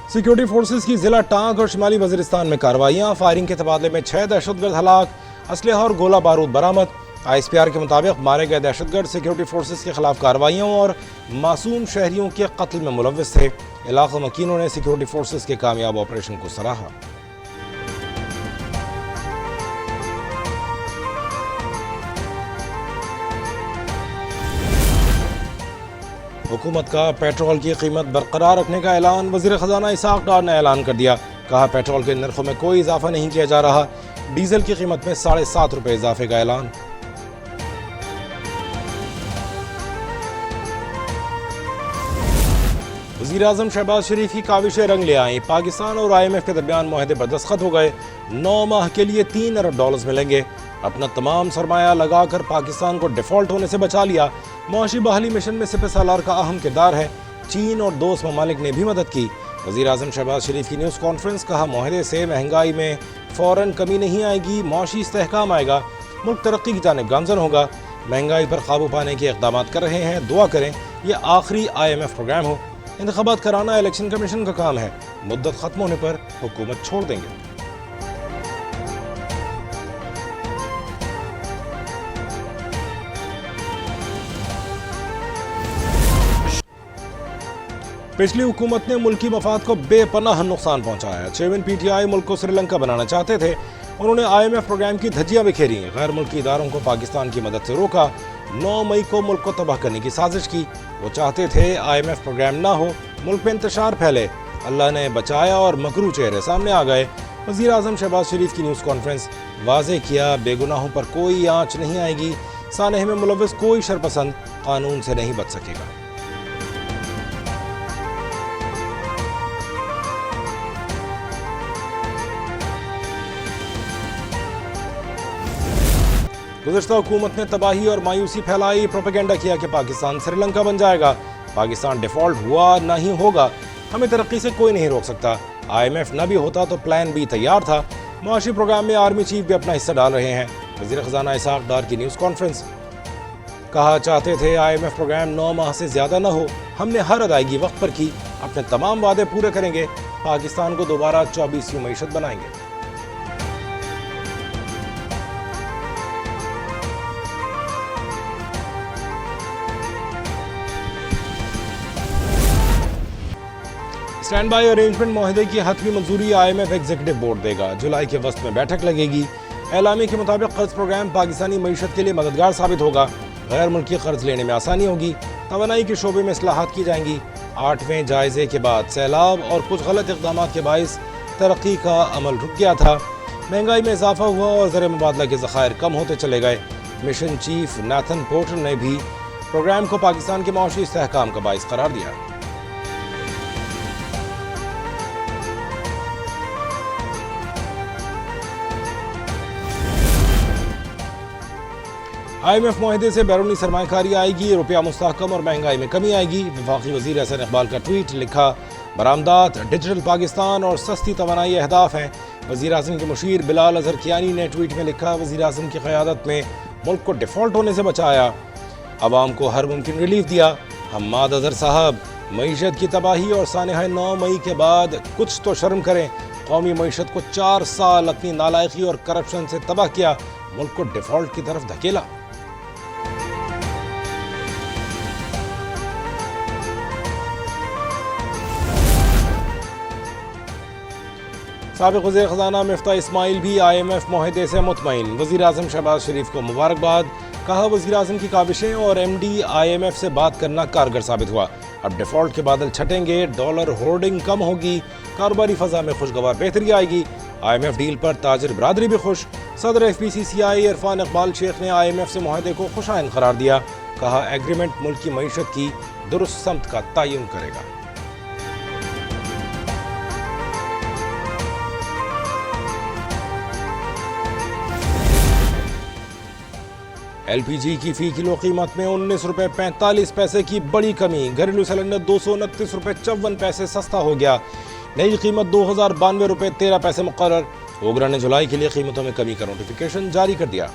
Security forces की जिला tank और शिमाली वजीरिस्तान में कार्रवाइयां, फायरिंग के तबादले में 6 दहशतगर्द हलाक, असलहा और गोला बारूद बरामद। ISPR के मुताबिक मारे गए दहशतगर्द सिक्योरिटी फोर्सेस के खिलाफ कार्रवाइयों और मासूम शहरियों के कत्ल में मुलव्वस थे। इलाका मकीनों ने सिक्योरिटी फोर्सेस के कामयाब ऑपरेशन को सराहा। हुकूमत का पेट्रोल की कीमत बरकरार रखने का ऐलान, वज़ीर ख़ज़ाना इसाक डार ने ऐलान कर दिया। कहा पेट्रोल के नरखों में कोई इजाफा नहीं किया जा रहा। डीजल की कीमत में 7.5 रुपये इजाफे का ऐलान। वज़ीर आज़म शहबाज शरीफ की काविशें रंग ले आईं। पाकिस्तान और IMF के दरमियान मुआहदे पर दस्तखत हो गए। 9 माह के लिए $3 अरब मिलेंगे। अपना तमाम सरमाया लगाकर पाकिस्तान को डिफॉल्ट होने से बचा लिया। मुआशी बहाली मिशन में सिपह सालार का अहम किरदार है। चीन और दोस्त ममालिक ने भी मदद की। वज़ीर आज़म शहबाज शरीफ की न्यूज़ कॉन्फ्रेंस। कहा मुआहदे से महंगाई में फ़ौरन कमी नहीं आएगी, मुआशी इस्तेहकाम आएगा, मुल्क तरक्की की जानिब गामज़न होगा। महंगाई पर काबू पाने के इक़दाम कर रहे हैं, दुआ करें ये आखिरी IMF प्रोग्राम हो। इंतख़ाबात कराना इलेक्शन कमीशन का काम है, मुद्दत ख़त्म होने पर हुकूमत छोड़ देंगे। पिछली हुकूमत ने मुल्की मफाद को बेपनाह नुकसान पहुंचाया। चेयरमैन PTI मुल्क को श्रीलंका बनाना चाहते थे। उन्होंने IMF प्रोग्राम की धज्जियां बिखेरी, गैर मुल्की इदारों को पाकिस्तान की मदद से रोका। 9 मई को मुल्क को तबाह करने की साजिश की। वो चाहते थे IMF प्रोग्राम ना हो, मुल्क में इंतशार फैले। अल्लाह ने बचाया और मकरू चेहरे सामने आ गए। वज़ीर आज़म शहबाज शरीफ की न्यूज़ कॉन्फ्रेंस। वाज़ेह किया बेगुनाहों पर कोई आँच नहीं आएगी। सानहे में मुलव्वस कोई शरपसंद कानून से नहीं बच सकेगा। गुज़श्ता हुकूमत ने तबाही और मायूसी फैलाई, प्रोपेगेंडा किया कि पाकिस्तान श्रीलंका बन जाएगा। पाकिस्तान डिफॉल्ट हुआ नहीं होगा, हमें तरक्की से कोई नहीं रोक सकता। IMF न भी होता तो प्लान B तैयार था। मुआशी प्रोग्राम में आर्मी चीफ भी अपना हिस्सा डाल रहे हैं। वज़ीर ख़ज़ाना इसाक डार की न्यूज़ कॉन्फ्रेंस। कहा चाहते थे IMF प्रोग्राम 9 माह से ज़्यादा न हो, हमने हर अदायगी वक्त पर की, अपने तमाम वादे पूरे करेंगे, पाकिस्तान को दोबारा 24वीं मईशत बनाएंगे। स्टैंड बाई अरेंजमेंट मुआहदे की हतमी मंजूरी IMF एग्जीक्यूटिव बोर्ड देगा। जुलाई के वस्त में बैठक लगेगी। एलामी के मुताबिक कर्ज प्रोग्राम पाकिस्तानी मईशत के लिए मददगार साबित होगा। गैर मुल्की कर्ज लेने में आसानी होगी। तवानाई के शोबे में इस्लाहात की जाएंगी। 8वें जायजे के बाद सैलाब और कुछ गलत इक़दाम के बाइस तरक्की का अमल रुक गया था। महंगाई में इजाफा हुआ और ज़र मुबादला के ज़खायर कम होते चले गए। मिशन चीफ नाथन पोर्टर ने भी प्रोग्राम को पाकिस्तान के मुआशी इस्तेहकाम का बाइस करार दिया। IMF मुआहदे से बैरूनी सरमायाकारी आएगी, रुपया मुस्तहकम और महंगाई में कमी आएगी। वफाकी वज़ीर हसन इकबाल का ट्वीट। लिखा बरामदात, डिजिटल पाकिस्तान और सस्ती तवानाई अहदाफ हैं। वज़ीर आज़म के मुशीर बिलाल अज़हर कियानी ने ट्वीट में लिखा वज़ीर आज़म की क़यादत में मुल्क को डिफ़ॉल्ट होने से बचाया, अवाम को हर मुमकिन रिलीफ दिया। हम्माद अज़हर साहब, मईशत की तबाही और सानहा 9 मई के बाद कुछ तो शर्म करें। कौमी मईशत को 4 साल अपनी नालायकी और करप्शन से तबाह किया, मुल्क को डिफ़ॉल्ट की तरफ धकेला। साबिक़ वज़ीर ख़ज़ाना मिफ्ता इस्माइल भी IMF मुआहदे से मुतमईन। वज़ीर आज़म शहबाज शरीफ को मुबारकबाद। कहा वज़ीर आज़म की काविशें और MD IMF से बात करना कारगर साबित हुआ। अब डिफ़ॉल्ट के बादल छटेंगे, डॉलर होर्डिंग कम होगी, कारोबारी फ़ज़ा में खुशगवार बेहतरी आएगी। IMF डील पर ताजिर बरादरी भी खुश। सदर FPCCI इरफान इकबाल शेख ने IMF से मुआहदे को खुशाइन करार दिया। कहा एग्रीमेंट मुल्क की मईशत की दुरुस्त समत का तयन करेगा। LPG की फ़ी किलो कीमत में 19 रुपये 45 पैसे की बड़ी कमी। घरेलू सिलेंडर 229 रुपये 54 पैसे सस्ता हो गया। नई कीमत 2092 रुपये 13 पैसे मुकर्रर। ओगरा ने जुलाई के लिए कीमतों में कमी का नोटिफिकेशन जारी कर दिया।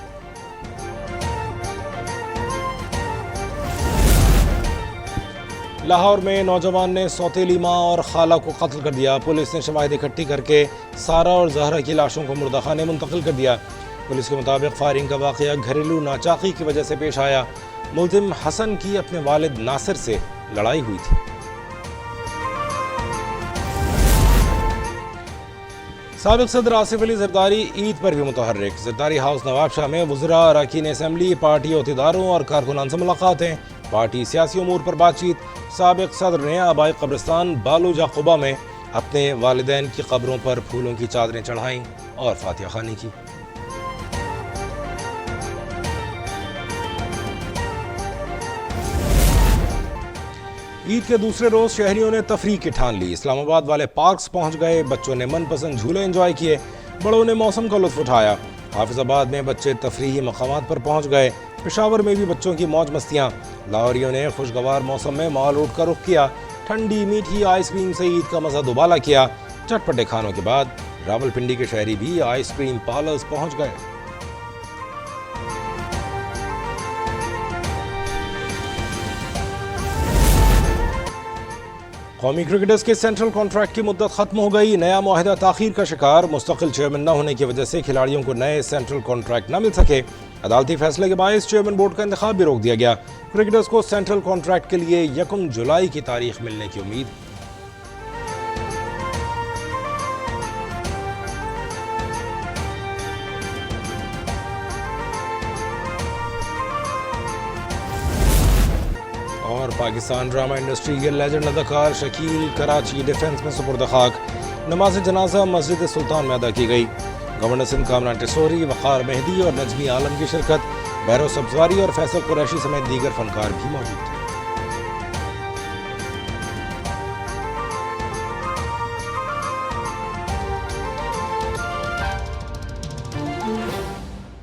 لاہور میں نوجوان نے سوتیلی ماں اور خالہ کو قتل کر دیا. پولیس نے شواہد اکٹھی کر کے سارا اور زہرا کی لاشوں کو مردہ خانے منتقل کر دیا. پولیس کے مطابق فائرنگ کا واقعہ گھریلو ناچاقی کی وجہ سے پیش آیا. ملزم حسن کی اپنے والد ناصر سے لڑائی ہوئی تھی. سابق صدر آصف علی زرداری عید پر بھی متحرک. زرداری ہاؤس نواب شاہ میں وزراء، اراکین اسمبلی، پارٹی عہدیداروں اور کارکنان سے ملاقاتیں، پارٹی سیاسی امور پر بات چیت. سابق صدر نے آبائی قبرستان بالوجہ قبا میں اپنے والدین کی قبروں پر پھولوں کی چادریں چڑھائیں اور فاتحہ خوانی کی. عید کے دوسرے روز شہریوں نے تفریح کی ٹھان لی. اسلام آباد والے پارکس پہنچ گئے. بچوں نے من پسند جھولے انجوائے کیے. بڑوں نے موسم کا لطف اٹھایا. حافظ آباد میں بچے تفریحی مقامات پر پہنچ گئے. پشاور میں بھی بچوں کی موج مستیاں. لاہوریوں نے خوشگوار موسم میں مال روٹ کا رخ کیا. ٹھنڈی میٹھی آئس کریم سے عید کا مزہ دوبالا کیا. چٹپٹے کھانوں کے بعد راولپنڈی کے شہری بھی آئس کریم پارلرز پہنچ گئے. قومی کرکٹرز کے سینٹرل کانٹریکٹ کی مدت ختم ہو گئی. نیا معاہدہ تاخیر کا شکار. مستقل چیئرمین نہ ہونے کی وجہ سے کھلاڑیوں کو نئے سینٹرل کانٹریکٹ نہ مل سکے. عدالتی فیصلے کے باعث چیئرمین بورڈ کا انتخاب بھی روک دیا گیا. کرکٹرز کو سینٹرل کانٹریکٹ کے لیے 1 جولائی کی تاریخ ملنے کی امید. اور پاکستان ڈرامہ انڈسٹری کے لیجنڈ اداکار شکیل کراچی ڈیفنس میں سپرد خاک. نماز جنازہ مسجد سلطان میں ادا کی گئی. گورنر سندھ کامران ٹیسوری، وقار مہدی اور نجمی عالم کی شرکت. بہرو سبزواری اور فیصل قریشی سمیت دیگر فنکار بھی موجود تھے.